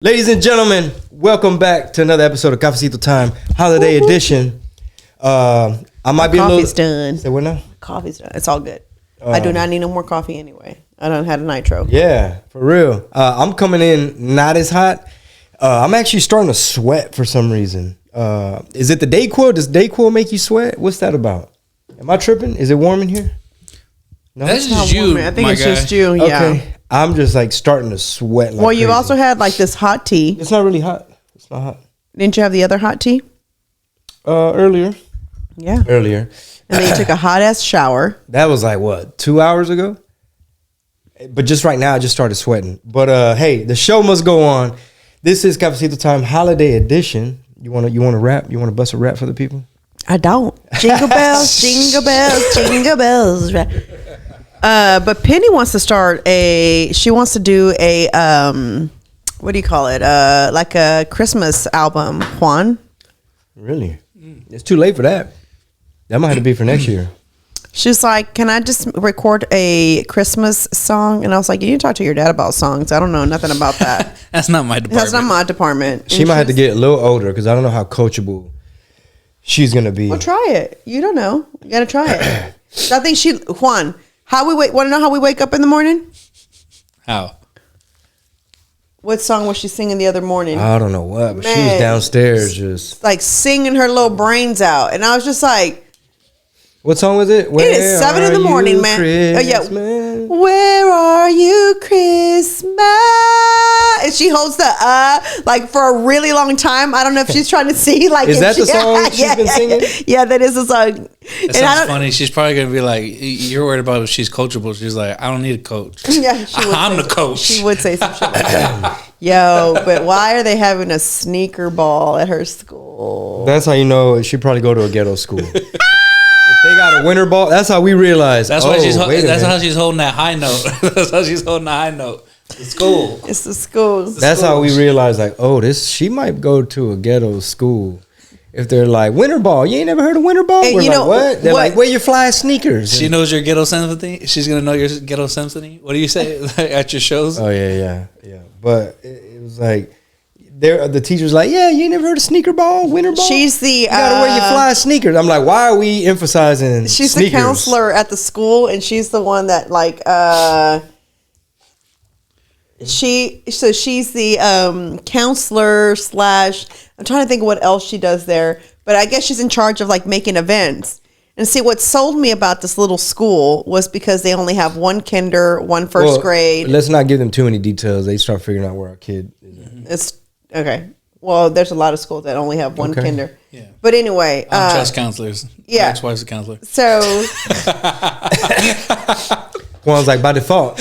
Ladies and gentlemen, welcome back to another episode of Cafecito Time, holiday edition. I might be a little... Coffee's done. Say what now? Coffee's done. It's all good. I do not need no more coffee anyway. I done had a nitro. Yeah, for real. I'm coming in not as hot. I'm actually starting to sweat for some reason. Is it the Dayquil? Does Dayquil make you sweat? What's that about? Am I tripping? Is it warm in here? No, that's just you. I think it's just you. Yeah. Okay. I'm just like starting to sweat. Like well, you crazy. also had like this hot tea. It's not really hot. It's not hot. Didn't you have the other hot tea? Earlier. Yeah. Earlier. And then you took a hot ass shower. That was like what, 2 hours ago? But just right now, I just started sweating. But hey, the show must go on. This is Cafecito Time Holiday Edition. You want to rap? You want to bust a rap for the people? I don't. Jingle bells, jingle bells, jingle bells. But Penny wants to start she wants to do a, what do you call it? Like a Christmas album, Juan. Really? It's too late for that. That might have to be for next year. She's like, can I just record a Christmas song? And I was like, you need to talk to your dad about songs. I don't know nothing about that. That's not my department. That's not my department. She might have to get a little older because I don't know how coachable she's going to be. Well, try it. You don't know. You got to try it. I think Juan, want to know how we wake up in the morning? How? What song was she singing the other morning? I don't know what, but she was downstairs just like singing her little brains out. And I was just like, what song was it? It is 7 in the morning, man. Oh, yeah. Where are you, Christmas? And she holds the like for a really long time. I don't know if she's trying to see like. Is that the song she's been singing? Yeah, that is the song. That sounds funny. She's probably gonna be like, "You're worried about if she's coachable." She's like, "I don't need a coach. Yeah, I'm the coach." She would say some shit like that. Yo, but why are they having a sneaker ball at her school? That's how you know she probably go to a ghetto school. If they got a winter ball, that's how we realize. That's why that's how she's holding that high note. That's how she's holding the high note. The school. It's the school. That's how we realize, like, she might go to a ghetto school. If they're like, winter ball, you ain't never heard of winter ball? Hey, We're you like, know, what? They're like, wear your fly sneakers. She knows your ghetto symphony. She's gonna know your ghetto symphony. What do you say at your shows? Oh yeah. But it was like, the teacher's like, yeah, you ain't never heard of sneaker ball, winter ball? She's the... You gotta wear your fly sneakers. I'm like, why are we emphasizing She's sneakers? the counselor at the school, and she's the one that, like, she's the counselor / I'm trying to think of what else she does there, but I guess she's in charge of, like, making events. And see, what sold me about this little school was because they only have one kinder, one first grade. Let's not give them too many details. They start figuring out where our kid is at. It's okay. Well, there's a lot of schools that only have one kinder. Yeah. But anyway, I don't trust counselors. Yeah. My ex-wife's a counselor. So Juan's like, by default,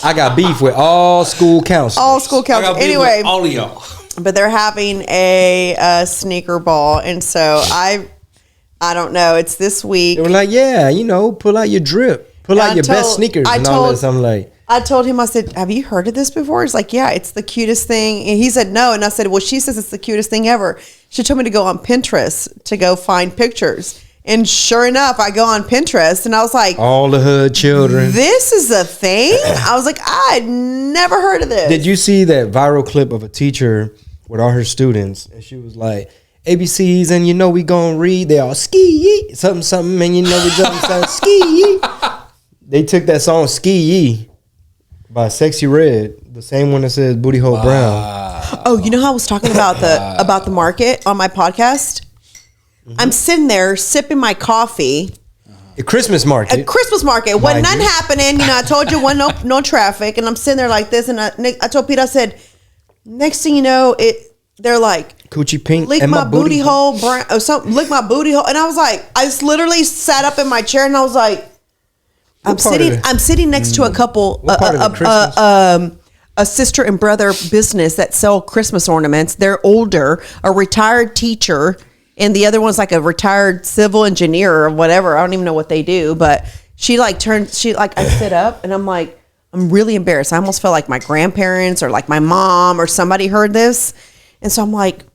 I got beef with all school counselors. all school counselors. Anyway, all of y'all. but they're having a sneaker ball, and so I don't know. It's this week. They were like, yeah, pull out your drip, pull out your best sneakers, and all this. I'm like. I told him, I said, have you heard of this before? He's like, yeah, it's the cutest thing. And he said, no. And I said, well, she says it's the cutest thing ever. She told me to go on Pinterest to go find pictures. And sure enough, I go on Pinterest and I was like, all the hood children. This is a thing? I was like, I'd never heard of this. Did you see that viral clip of a teacher with all her students? And she was like, ABCs, and we gonna read. They all ski something, and we something ski. They took that song Ski Yee by Sexy Red, the same one that says Booty Hole Brown. Oh, you know how I was talking about the market on my podcast? Mm-hmm. I'm sitting there sipping my coffee. A Christmas market. A Christmas market. When nothing happening, I told you no traffic, and I'm sitting there like this, and I told Pete, I said, next thing you know, they're like, Coochie pink, lick my booty hole brown or something, lick my booty hole, and I was like, I just literally sat up in my chair, and I was like, I'm sitting next to a couple, a sister and brother business that sell Christmas ornaments. They're older, a retired teacher, and the other one's like a retired civil engineer or whatever. I don't even know what they do, but I sit up and I'm like, I'm really embarrassed. I almost felt like my grandparents or like my mom or somebody heard this. And so I'm like,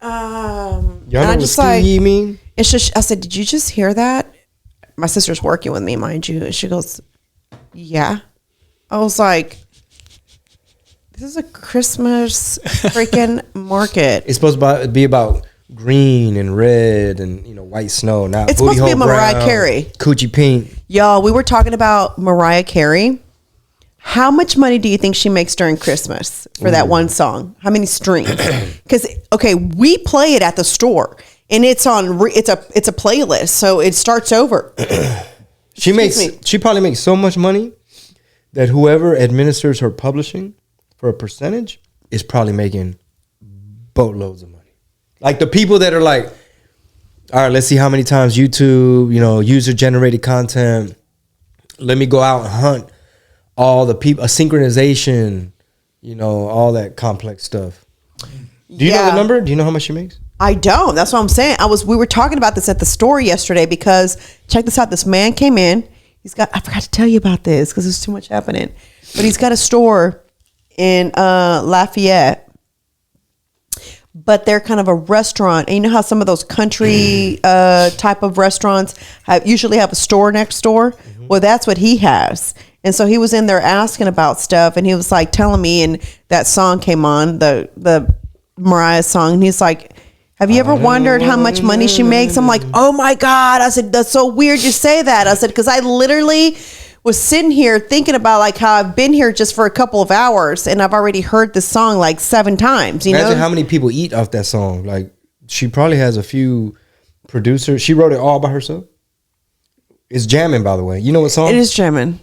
y'all know what ski mean? It's just, I said, did you just hear that? My sister's working with me, mind you. And she goes, yeah. I was like, This is a Christmas freaking market. It's supposed to be about green and red and white snow. Not it's supposed to be Mariah Carey. Coochie pink. Y'all, we were talking about Mariah Carey. How much money do you think she makes during Christmas for that one song? How many streams? Because we play it at the store, and it's on. It's a playlist, so it starts over. She probably makes so much money that whoever administers her publishing for a percentage is probably making boatloads of money. Like the people that are like, all right, let's see how many times YouTube, user generated content. Let me go out and hunt all the people, a synchronization, all that complex stuff. Do you know the number? Do you know how much she makes? I don't. That's what I'm saying. We were talking about this at the store yesterday because check this out. This man came in. I forgot to tell you about this because there's too much happening. But he's got a store in Lafayette. But they're kind of a restaurant. And you know how some of those country type of restaurants usually have a store next door? Mm-hmm. Well, that's what he has. And so he was in there asking about stuff, and he was like telling me, and that song came on, the Mariah song, and he's like, have you ever wondered how much money she makes? I'm like, oh my God. I said, that's so weird you say that. I said, because I literally was sitting here thinking about like how I've been here just for a couple of hours, and I've already heard this song like 7 times. Imagine how many people eat off that song. Like, she probably has a few producers. She wrote it all by herself. It's jamming, by the way. You know what song? It is jamming.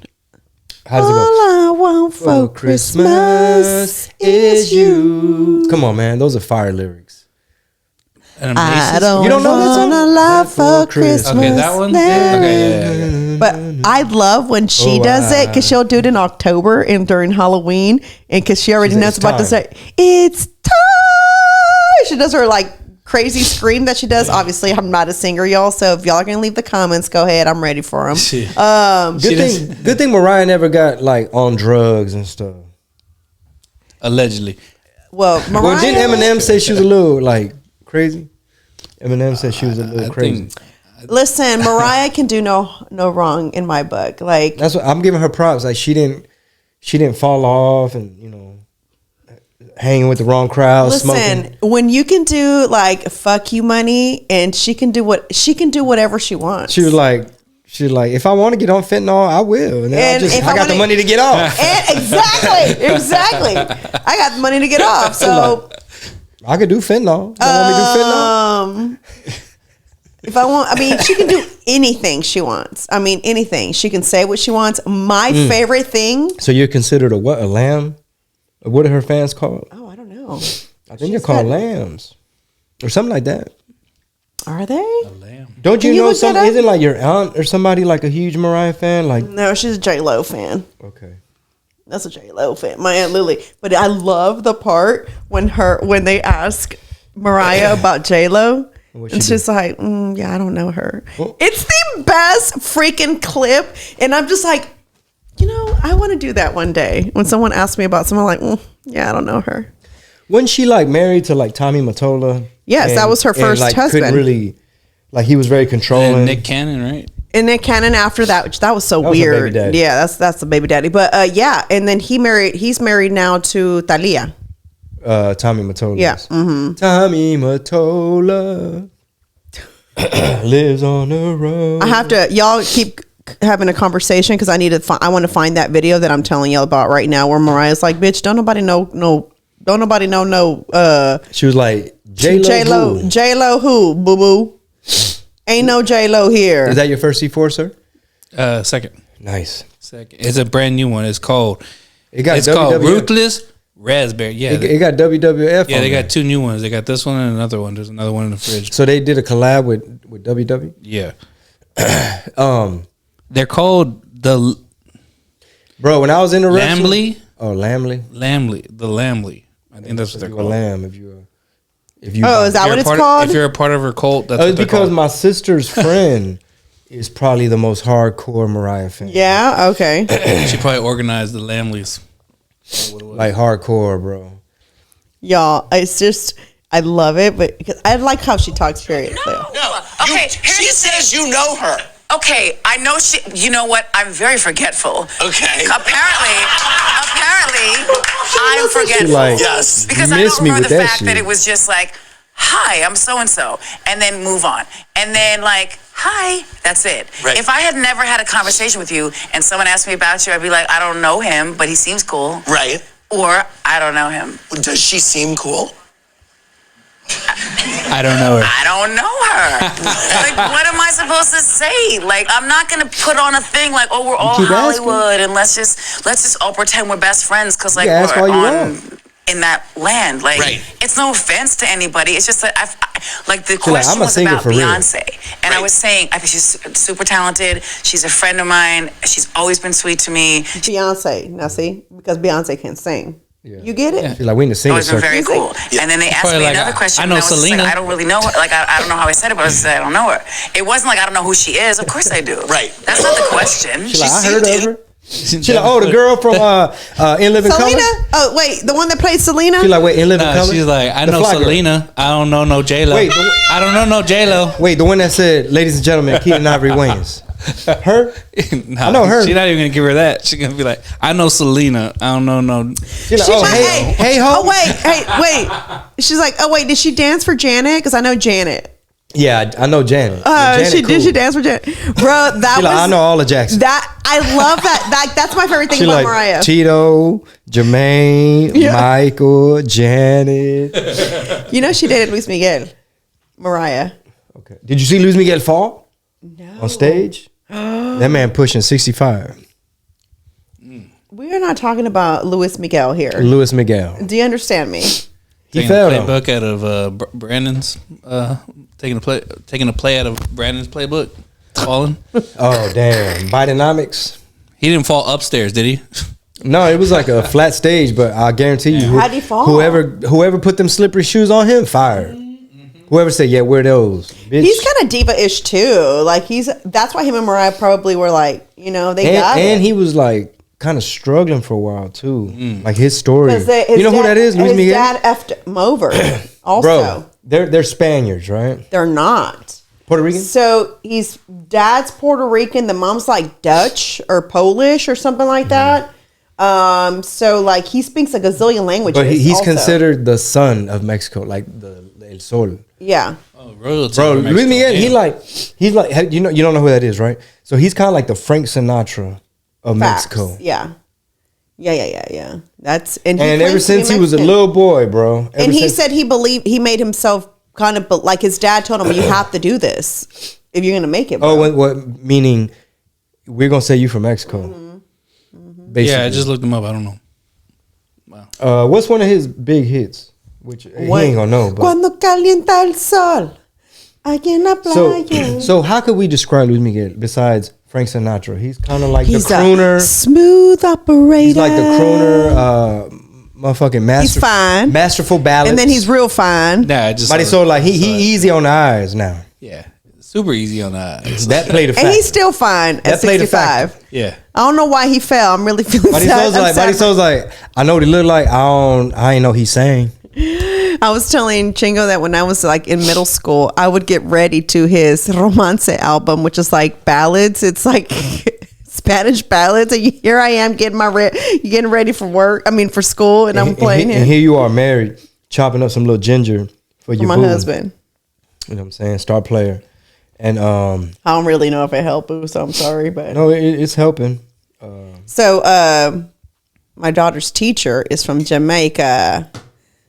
How does it go? All I want for Christmas is you. Come on, man. Those are fire lyrics. I don't, you don't know that song? Want a lot for Christmas. Okay, that one? Okay, yeah. But I love when she does it because she'll do it in October and during Halloween. And because she already knows about to say, it's time. She does her like crazy scream that she does. Obviously, I'm not a singer, y'all. So if y'all are gonna leave the comments, go ahead. I'm ready for them. Good thing Mariah never got like on drugs and stuff. Allegedly. Well, Mariah. Well, didn't Eminem say she was a little like crazy? Eminem said she was a little crazy. Listen, Mariah can do no wrong in my book. Like that's what I'm giving her props. Like she didn't fall off and hanging with the wrong crowd. Listen, smoking. When you can do like fuck you money, and she can do whatever she wants. She was like, if I want to get on fentanyl, I will. And I got the money to get off. Exactly. I got the money to get off. So I could do fentanyl. You want me to do fentanyl? If I want, she can do anything she wants. Anything. She can say what she wants. My favorite thing. So you're considered a what? A lamb? What are her fans called? Oh, I don't know. I think they're called lambs or something like that. Are they? A lamb. Don't you know something? Isn't like your aunt or somebody like a huge Mariah fan? Like no, she's a JLO fan. Okay. That's a JLO fan. My Aunt Lily. But I love the part when they ask Mariah about JLO. And she's like, yeah, I don't know her. Well, it's the best freaking clip. And I'm just like, I want to do that one day. When someone asks me about someone, like, yeah, I don't know her. Wasn't she like married to like Tommy Mottola? Yes, that was her first husband. Couldn't really, like he was very controlling. And Nick Cannon, right? And Nick Cannon after that, which that was so weird. Yeah, that's the baby daddy. But yeah, and then he's married now to Thalia. Tommy Mottola. Yeah. Mm-hmm. Tommy Mottola lives on the road. I have to, y'all keep having a conversation because I want to find that video that I'm telling y'all about right now where Mariah's like, bitch, don't nobody know. She was like, JLO who, boo boo? Ain't no JLO here. Is that your first C4, sir? Second. Nice. Second. It's a brand new one. It's called WWF. Ruthless Raspberry. Yeah. It got WWF. Yeah, they got 2 new ones. They got this one and another one. There's another one in the fridge. So they did a collab with WW? Yeah. They're called the Bro, when I was in the Lambley. Oh, Lambley. The Lambley. I think that's what they're called. A lamb if you is that what it's called? If you're a part of her cult, that's it's because my sister's friend is probably the most hardcore Mariah fan. Yeah, okay. She probably organized the Lamleys. Like hardcore, bro. Y'all, it's just I love it, but because I like how she talks. Period. No. Okay, she says you know her. Okay, I know she. You know what? I'm very forgetful. Okay. Apparently, I'm forgetful. Like, yes. Because I don't remember the fact that it was just like, hi, I'm so and so, and then move on, and then like, hi, that's it. Right. If I had never had a conversation with you and someone asked me about you, I'd be like, I don't know him, but he seems cool. Right. Or I don't know him. Does she seem cool? I don't know her. I don't know her. Like, what am I supposed to say? Like, I'm not gonna put on a thing like, oh, we're all Hollywood and let's just all pretend we're best friends because like we're on in that land. Like, it's no offense to anybody. It's just that like the question was about Beyonce, and I was saying I think she's super talented. She's a friend of mine. She's always been sweet to me. Beyonce, now see, because Beyonce can't sing. Yeah. You get it? Yeah. Like we in the singing circle. Very cool. Yeah. And then they asked me another question. I know Selena. Like, I don't really know her. Like I don't know how I said it, but I said I don't know her. It wasn't like I don't know who she is. Of course I do. Right. That's not the question. She's like, I heard of her. She's like, oh, the girl from In Living Color. Selena? Oh, wait, the one that played Selena? She's like, wait, In Living Color. She's like, I know Selena. I don't know no JLO. Wait, I don't know no JLO. Wait, the one that said, ladies and gentlemen, Keaton Ivory Wayans. Her? Nah, I know her. She's not even gonna give her that. She's gonna be like, I know Selena. I don't know no. She's like, oh, hey, ho. Oh, wait. She's like, oh, wait, did she dance for Janet? Because I know Janet. Yeah, I know Janet. Did she dance for Janet? Bro, that was. Like, I know all of Jackson. I love that. That's my favorite thing about Mariah. Cheeto, Jermaine, Michael, Janet. You know she dated Lis Miguel. Mariah. Okay. Did you see Lis Miguel fall? No. On stage? That man pushing 65. We are not talking about Lis Miguel here. Lis Miguel. Do you understand me? He fell. Playbook out of Brandon's. Taking a play out of Brandon's playbook. Falling. Oh damn! Bidenomics. He didn't fall upstairs, did he? No, it was like a flat stage, but I guarantee you, how'd he fall? Whoever put them slippery shoes on him, fired. Whoever said, yeah, wear those. Bitch. He's kind of diva-ish too. Like that's why him and Mariah probably were like, they got it. And he was like kind of struggling for a while too. Like his story. Who that is? Lis Miguel? His dad effed him over. Also, bro, they're Spaniards, right? They're not Puerto Rican. So he's dad's Puerto Rican. The mom's like Dutch or Polish or something like that. So like he speaks a gazillion languages. But he's considered the son of Mexico, like the El Sol. Yeah. Oh, royalty. Bro, Lis Miguel, he's like you don't know who that is, right? So he's kind of like the Frank Sinatra of Mexico. Yeah. That's and ever since he was a little boy, bro. And he said he made himself kind of like his dad told him, you have to do this if you're gonna make it. Bro. Oh, what meaning? We're gonna say you from Mexico. Mm-hmm. Yeah, I just looked him up. I don't know. Wow. What's one of his big hits? Which he ain't gonna know. But. Cuando calienta el sol, aquí en la playa. So how could we describe Lis Miguel besides Frank Sinatra? He's kind of like the crooner, smooth operator. He's like the crooner, motherfucking master. He's fine, masterful ballads, and then he's real fine. Nah, just but so like he easy on the eyes now. Yeah, super easy on the eyes. That played a fact. And he's still fine at 65. Yeah. I don't know why he fell. I'm really feeling sad. But he's like, I know what he look like. I ain't know he sang. I was telling Chingo that when I was like in middle school, I would get ready to his Romance album, which is like ballads. It's like Spanish ballads. And here I am getting ready for work. I mean, for school, and I'm playing it. And here you are married, chopping up some little ginger for your my husband. You know what I'm saying? Star player. And I don't really know if it helped, so I'm sorry, but no, it's helping. So my daughter's teacher is from Jamaica.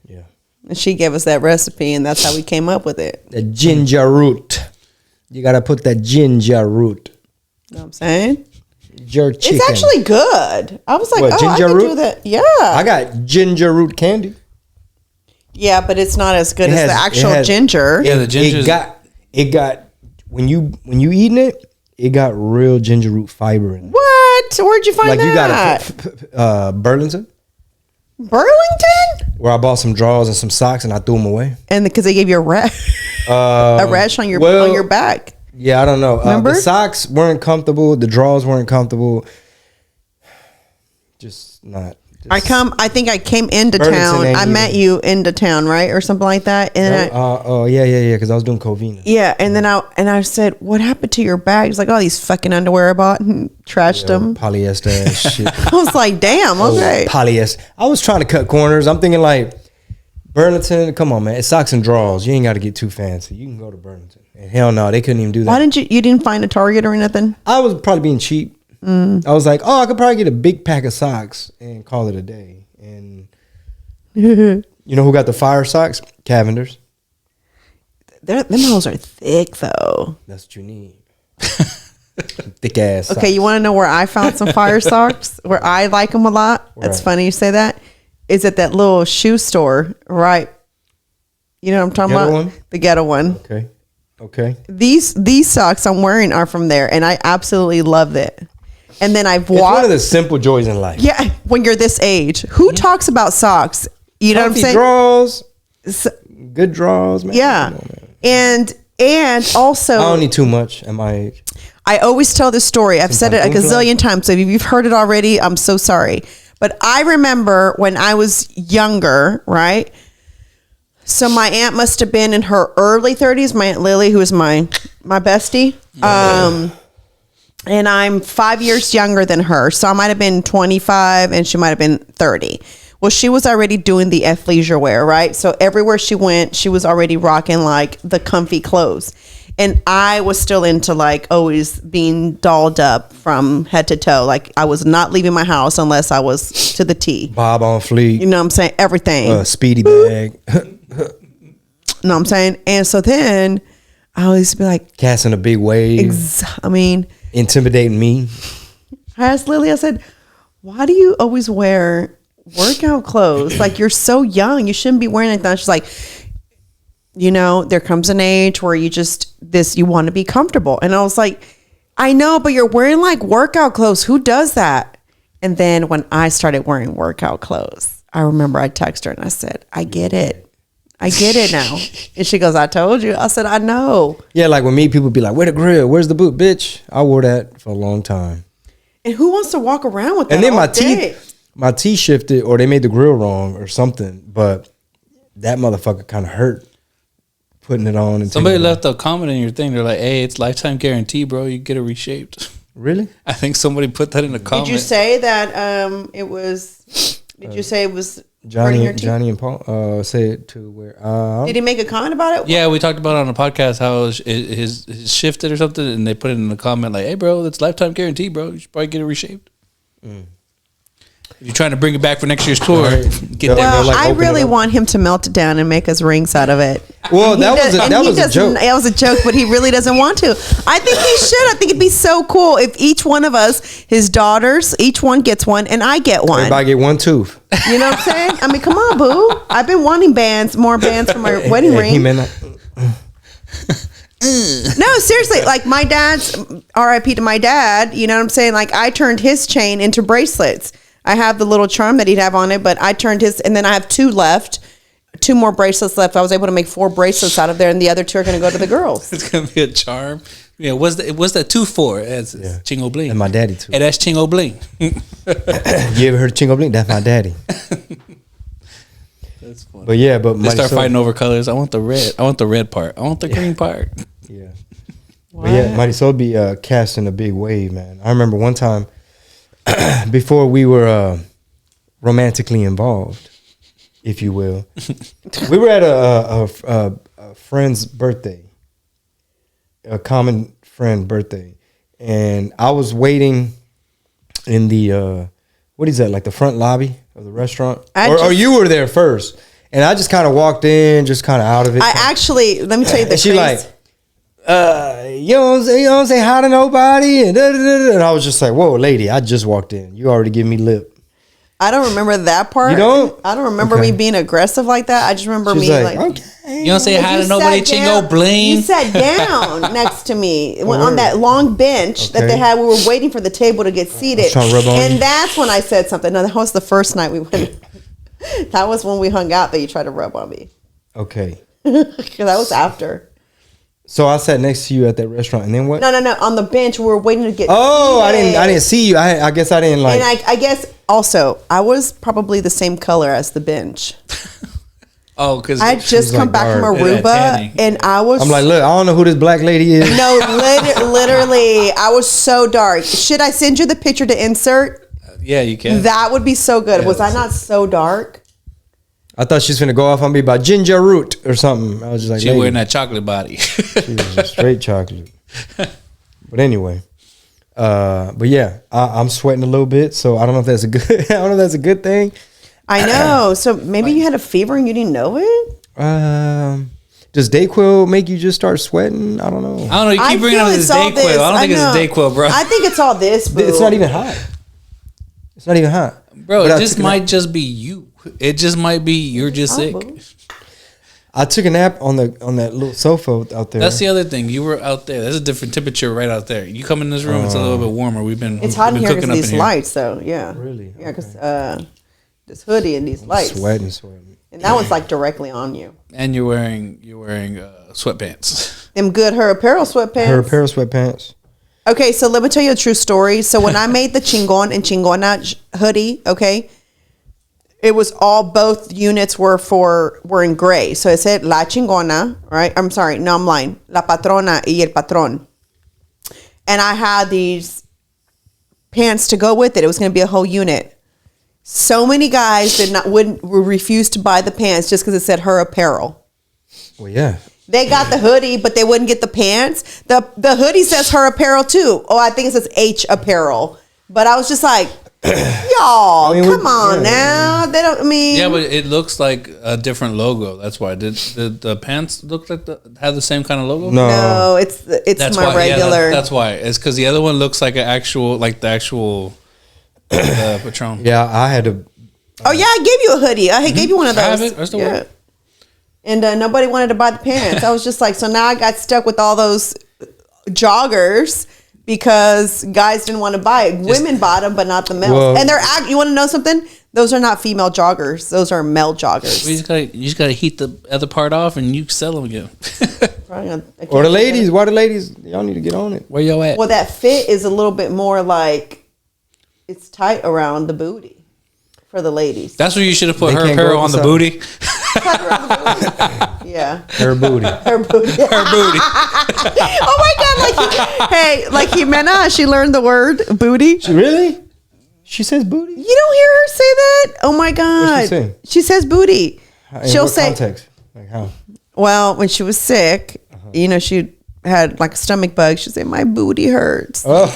Yeah, and she gave us that recipe, and that's how we came up with it. The ginger root. You gotta put that ginger root. You know what I'm saying? Your chicken. It's actually good. I was like, ginger I could root? do that. Yeah, I got ginger root candy. Yeah, but it's not as good as the actual ginger. Yeah, the ginger. It got when you eating it, it got real ginger root fiber in it. What? Where'd you find that? You got Burlington. Burlington? Where I bought some drawers and some socks and I threw them away. And because they gave you a rash on your back. Yeah, I don't know. Remember? The socks weren't comfortable. The drawers weren't comfortable. Just not I think I came into town. I met you into town, right? Or something like that. And yeah. Because I was doing Covina. Yeah. And then I said, what happened to your bag? He's like, oh, these fucking underwear I bought and trashed them. Polyester ass shit. I was like, damn, okay. Polyester. I was trying to cut corners. I'm thinking like, Burlington, come on, man. It's socks and drawers. You ain't got to get too fancy. You can go to Burlington. And hell no, they couldn't even do that. Why didn't you didn't find a Target or anything? I was probably being cheap. I was like, I could probably get a big pack of socks and call it a day. And you know who got the fire socks? Cavenders. Them hoes are thick though. That's what you need. Thick ass socks. Okay, you want to know where I found some fire socks? Where I like them a lot? That's funny you say that. Is at that little shoe store, right? You know what I'm talking about? One? The ghetto one. Okay. These socks I'm wearing are from there, and I absolutely love it. And then I've walked. It's one of the simple joys in life. Yeah, when you're this age, who talks about socks? You know what I'm saying? Draws, good draws, man. Yeah, on, and also I don't need too much at my age. I always tell this story. I've said it a gazillion times. So if you've heard it already, I'm so sorry. But I remember when I was younger, right? So my aunt must have been in her early 30s. My Aunt Lily, who is my bestie. Yeah. And I'm 5 years younger than her. So I might have been 25 and she might have been 30. Well, she was already doing the athleisure wear, right? So everywhere she went, she was already rocking like the comfy clothes. And I was still into like always being dolled up from head to toe. Like I was not leaving my house unless I was to the T. Bob on fleek. You know what I'm saying? Everything. Speedy bag. You know what I'm saying? And so then I always be like. Casting a big wave. Intimidating me. I asked Lily, I said, why do you always wear workout clothes? Like you're so young. You shouldn't be wearing anything. She's like, you know, there comes an age where you want to be comfortable. And I was like, I know, but you're wearing like workout clothes. Who does that? And then when I started wearing workout clothes, I remember I texted her and I said, I get it. I get it now. And she goes, I told you. I said, I know. Yeah, like when me, people be like, where the grill? Where's the boot? Bitch, I wore that for a long time. And who wants to walk around with that? And then my teeth shifted or they made the grill wrong or something. But that motherfucker kind of hurt putting it on. And somebody left a comment in your thing. They're like, hey, it's lifetime guarantee, bro. You get it reshaped. Really? I think somebody put that in a comment. Did you say that it was... Did you say it was Johnny and Paul? Say it to where? Did he make a comment about it? Yeah, we talked about it on the podcast how his shifted or something, and they put it in the comment like, "Hey, bro, that's lifetime guarantee, bro. You should probably get it reshaped." If you're trying to bring it back for next year's tour, get that. Well, I really want him to melt it down and make us rings out of it. Well, that was a joke. That was a joke, but he really doesn't want to. I think he should. I think it'd be so cool if each one of us, his daughters, each one gets one, and I get one. Everybody get one tooth. You know what I'm saying? I mean, come on, boo. I've been wanting more bands for my wedding ring. No, seriously, like my dad's, RIP to my dad, you know what I'm saying? Like I turned his chain into bracelets. I have the little charm that he'd have on it, but I turned his, and then I have two more bracelets left. I was able to make 4 bracelets out of there, and the other 2 are going to go to the girls. It's going to be a charm. Yeah, what's that 2 for? It's Chingo Bling. And my daddy too. And that's Chingo Bling. You ever heard of Chingo Bling? That's my daddy. That's funny. But yeah, but they start fighting over colors. I want the red. I want the red part. I want the green part. Yeah. But yeah, Mighty Soul be casting a big wave, man. I remember one time before we were romantically involved, if you will, we were at a friend's birthday, a common friend birthday, and I was waiting in the what is that, like the front lobby of the restaurant, or you were there first, and I just kind of walked in, just kind of out of it. I actually, let me tell you the she like, you don't say hi to nobody, and and I was just like, whoa, lady, I just walked in. You already give me lip. I don't remember that part. You don't? I don't remember me being aggressive like that. I just remember me like okay. You don't say hi to nobody, Chingo Bling. You sat down next to me on that long bench that they had. We were waiting for the table to get seated. And that's when I said something. No, that was the first night we went. That was when we hung out that you tried to rub on me. Okay. That was after. So I sat next to you at that restaurant, and then what? No. On the bench, we were waiting to get. Oh, seated. I didn't see you. I guess I didn't like. And I guess also I was probably the same color as the bench. Oh, because I just come back from dark. Aruba, and I was. I'm like, look, I don't know who this black lady is. No, literally, I was so dark. Should I send you the picture to insert? Yeah, you can. That would be so good. Yeah, Was I not so dark? I thought she was gonna go off on me about ginger root or something. I was just like, She wearing that chocolate body. She was just straight chocolate. But anyway, but yeah, I'm sweating a little bit, so I don't know if that's a good. I don't know if that's a good thing. I know. So maybe you had a fever and you didn't know it. Does Dayquil make you just start sweating? I don't know. I don't know. You keep bringing up this Dayquil. I don't think it's Dayquil, bro. I think it's all this. Boo. It's not even hot. It's not even hot, bro. It just might just be you. It just might be you're just sick. Boo. I took a nap on that little sofa out there. That's the other thing. You were out there. There's a different temperature right out there. You come in this room, it's a little bit warmer. It's hot in here because of these lights, though. Yeah. Really? Yeah, because this hoodie and these lights. Sweating. And that one's like directly on you. And you're wearing sweatpants. Them good Her Apparel sweatpants. Okay, so let me tell you a true story. So when I made the Chingon and Chingona hoodie, okay, it was both units were in gray. So it said La Chingona, right? I'm sorry, no, I'm lying. La Patrona y el Patrón. And I had these pants to go with it. It was going to be a whole unit. So many guys would refuse to buy the pants just because it said Her Apparel. Well, yeah. They got the hoodie, but they wouldn't get the pants. The hoodie says Her Apparel too. Oh, I think it says H Apparel. But I was just like, y'all, come on now. They don't. Yeah, but it looks like a different logo. That's why. Did the pants look like have the same kind of logo? No, it's that's my why, regular. Yeah, that's why. It's because the other one looks like the actual Patron. Yeah, I had to. Oh yeah, I gave you a hoodie. I gave you one of those. I have it. I still wear it. And nobody wanted to buy the pants. I was just like, so now I got stuck with all those joggers because guys didn't want to buy it. Women bought them, but not the males. Well, and you want to know something? Those are not female joggers. Those are male joggers. You just gotta heat the other part off and you sell them again. Or the ladies. Why the ladies? Y'all need to get on it. Where y'all at? Well, that fit is a little bit more like it's tight around the booty for the ladies. That's where you should have put Her Apparel on the booty. Yeah. Her booty. Her booty. Oh my God! Like Jimena, she learned the word booty. She really? She says booty. You don't hear her say that? Oh my God! What's she say? She says booty. She'll say context. Like how? Well, when she was sick, she had like a stomach bug. She'd say, "My booty hurts." Oh.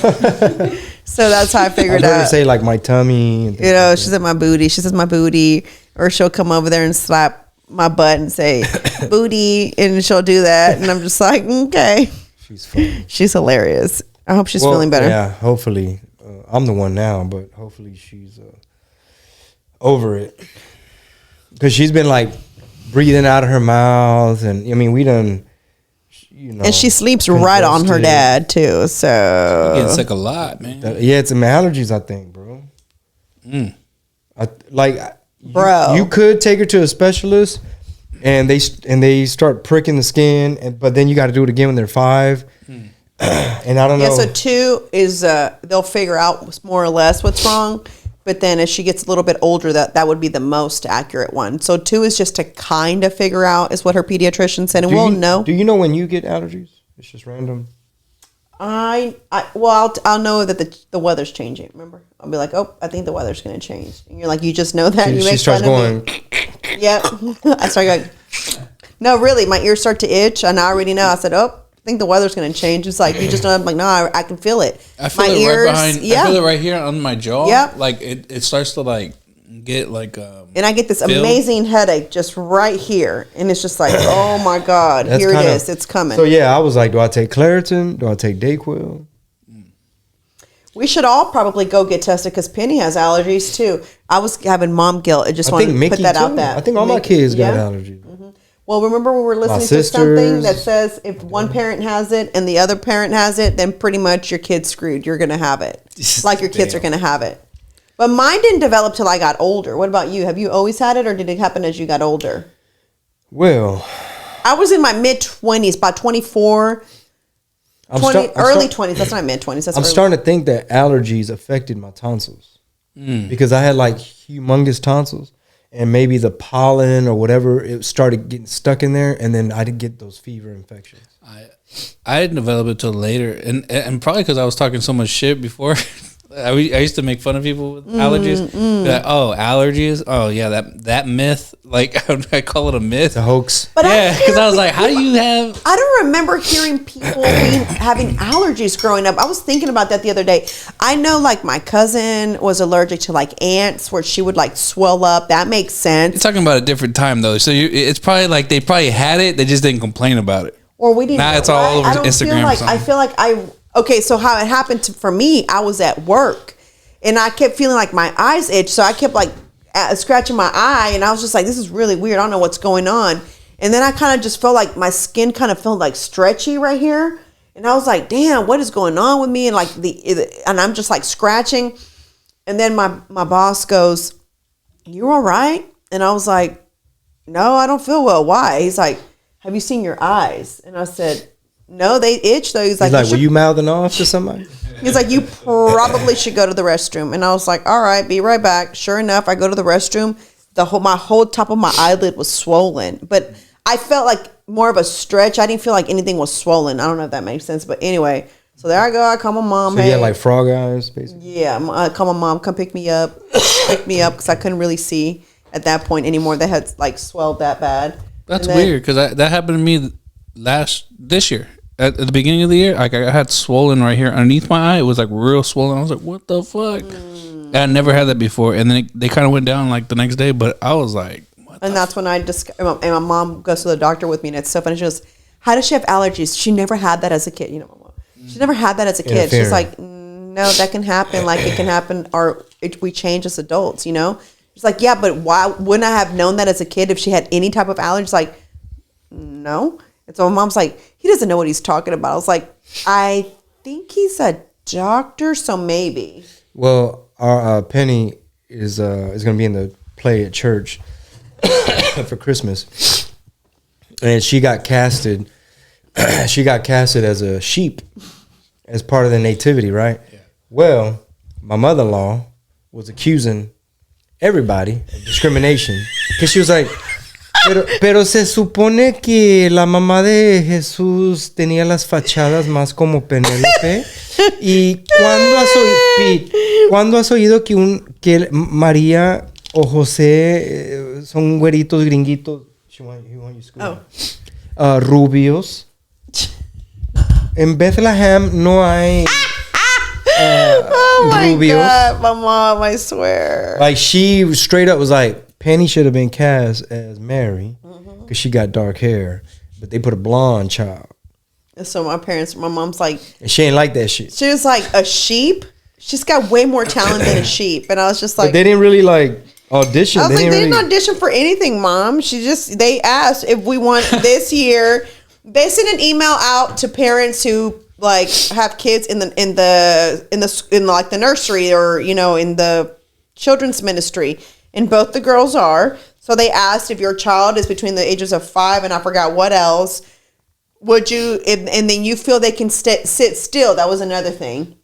So that's how I figured out. Say like my tummy. And she said my booty. She says my booty, or she'll come over there and slap my butt and say booty, and she'll do that, and I'm just like, okay. She's funny. She's hilarious. I hope she's feeling better. Yeah, hopefully. I'm the one now, but hopefully she's over it, because she's been like breathing out of her mouth, and I mean we done. And she sleeps right on her dad too. So you're getting sick a lot, man. Yeah, it's some allergies, I think, bro. Bro, you could take her to a specialist, and they start pricking the skin, but then you got to do it again when they're 5. And I don't know. Yeah, so 2 is they'll figure out more or less what's wrong, but then as she gets a little bit older, that would be the most accurate one. So 2 is just to kind of figure out, is what her pediatrician said, and we'll know. Do you know when you get allergies? It's just random. I'll know that the weather's changing. Remember, I'll be like, oh, I think the weather's going to change, and you're like, you just know that. She starts going. Yep. I start going. No, really, my ears start to itch, and I already know. I said, oh, I think the weather's going to change. It's like you just know. I'm like, no, I can feel it. I feel it right behind. Yeah. I feel it right here on my jaw. Yeah. Like it starts to like get like. And I get this amazing headache just right here, and it's just like, oh my God, here it is, it's coming. So yeah, I was like, do I take Claritin? Do I take Dayquil? We should all probably go get tested because Penny has allergies too. I was having mom guilt. I just wanted to put that out there. I think all my kids got allergies. Mm-hmm. Well, remember we were listening to something that says if one parent has it and the other parent has it, then pretty much your kid's screwed. You're going to have it. Like your kids are going to have it. But mine didn't develop till I got older. What about you? Have you always had it, or did it happen as you got older? Well, I was in my mid-20s, about 24, early 20s. That's not mid-20s. I'm starting to think that allergies affected my tonsils. Because I had like humongous tonsils. And maybe the pollen or whatever, it started getting stuck in there. And then I didn't get those fever infections. I didn't develop it till later. And probably because I was talking so much shit before. I used to make fun of people with allergies. Like, oh, allergies? Oh, yeah, that myth. Like, I call it a myth. It's a hoax. But yeah, because I was like, how do you have... I don't remember hearing people having allergies growing up. I was thinking about that the other day. I know, like, my cousin was allergic to, like, ants where she would, like, swell up. That makes sense. You're talking about a different time, though. So it's probably like they probably had it. They just didn't complain about it. Or we didn't. Now it's all over Instagram or something. I feel like okay, so how it happened for me, I was at work and I kept feeling like my eyes itched. So I kept like scratching my eye and I was just like, this is really weird. I don't know what's going on. And then I kind of just felt like my skin kind of felt like stretchy right here. And I was like, damn, what is going on with me? And like and I'm just like scratching. And then my boss goes, you all right? And I was like, no, I don't feel well. Why? He's like, have you seen your eyes? And I said, no, they itch though. He's like, were you mouthing off to somebody? He's like, you probably should go to the restroom. And I was like, all right, be right back. Sure enough, I go to the restroom. My whole top of my eyelid was swollen, but I felt like more of a stretch. I didn't feel like anything was swollen. I don't know if that makes sense, but anyway. So there I go. I call my mom. So you had like frog eyes, basically. Yeah, I call my mom. Come pick me up because I couldn't really see at that point anymore. They had like swelled that bad. That's weird because that happened to me this year. At the beginning of the year, like I had swollen right here underneath my eye. It was like real swollen. I was like, what the fuck? And I never had that before. And then they kind of went down like the next day. But I was like, what and that's when and my mom goes to the doctor with me. And it's so funny. She goes, how does she have allergies? She never had that as a kid. You know, my mom. She never had that as a kid. She's like, no, that can happen. Like it can happen or we change as adults, you know? She's like, yeah, but why wouldn't I have known that as a kid if she had any type of allergies? Like, no. And so my mom's like, he doesn't know what he's talking about. I was like, I think he's a doctor, so maybe. Well, our Penny is going to be in the play at church for Christmas, and she got casted. She got casted as a sheep, as part of the nativity, right? Yeah. Well, my mother-in-law was accusing everybody of discrimination because she was like, pero se supone que la mamá de Jesús tenía las fachadas más como Penélope. ¿Y cuándo has oído que María o José son güeritos gringuitos? Rubios. En Bethlehem no hay oh my rubios. God, my mom, I swear. Like she straight up was like, Penny should have been cast as Mary because she got dark hair, but they put a blonde child. And so my mom's like, and she ain't like that shit. She was like, a sheep? She's got way more talent than a sheep. And I was just like, but they didn't really like audition. I was like, they didn't audition for anything, Mom. They asked if we want this year. They sent an email out to parents who like have kids in like the nursery or, you know, in the children's ministry. And both the girls are. So they asked if your child is between the ages of 5 and I forgot what else. Would you, and then you feel they can sit still. That was another thing.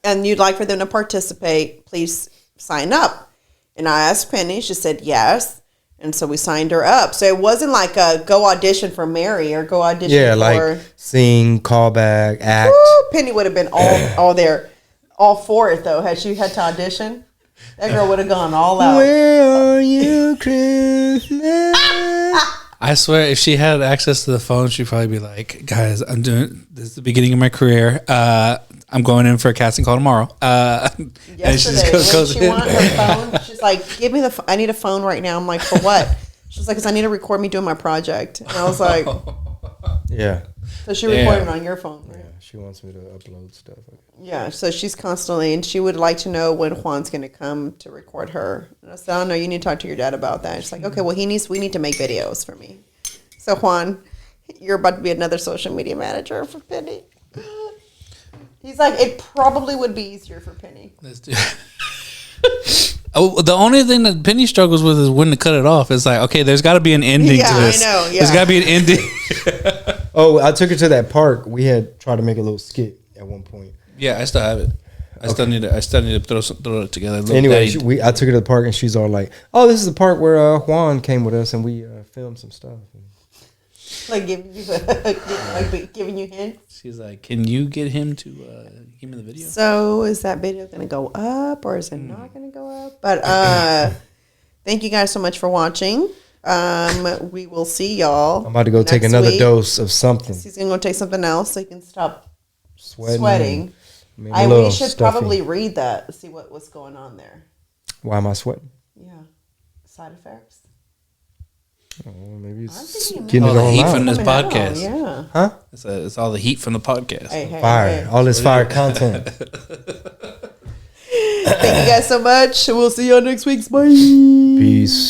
And you'd like for them to participate, please sign up. And I asked Penny. She said yes. And so we signed her up. So it wasn't like a go audition for Mary or go audition for... like sing, callback, act. Woo, Penny would have been all there, all for it though. Had she had to audition? That girl would have gone all out. Where are you, Christmas? I swear, if she had access to the phone, she'd probably be like, guys, this is the beginning of my career. I'm going in for a casting call tomorrow. Yesterday, when she wanted her phone, she's like, give me the phone. I need a phone right now. I'm like, for what? She's like, because I need to record me doing my project. And I was like, yeah. So she recorded on your phone, right? Yeah, she wants me to upload stuff. Yeah, so she's constantly, and she would like to know when Juan's going to come to record her. And I said, oh, no, you need to talk to your dad about that. And she's like, okay, well, we need to make videos for me. So, Juan, you're about to be another social media manager for Penny. He's like, it probably would be easier for Penny. Let's do it. Oh, the only thing that Penny struggles with is when to cut it off. It's like, okay, there's got to be an ending to this. I know. Yeah. There's got to be an ending. Oh, I took her to that park. We had tried to make a little skit at one point. Yeah, I still have it. I still need to throw it together. Anyway, I took her to the park and she's all like, "Oh, this is the park where Juan came with us and we filmed some stuff." Like giving you hints. She's like, "Can you get him to give me the video?" So is that video going to go up or is it not going to go up? But thank you guys so much for watching. We will see y'all. I'm about to go take another dose of something. He's going to go take something else so he can stop sweating. We should probably read that, see what's going on there. Why am I sweating? Yeah. Side effects. Oh, maybe it's getting all it the all heat out. from this podcast. Yeah. Huh? It's all the heat from the podcast. Fire. All this fire content. Thank you guys so much. We'll see y'all next week. Bye. Peace.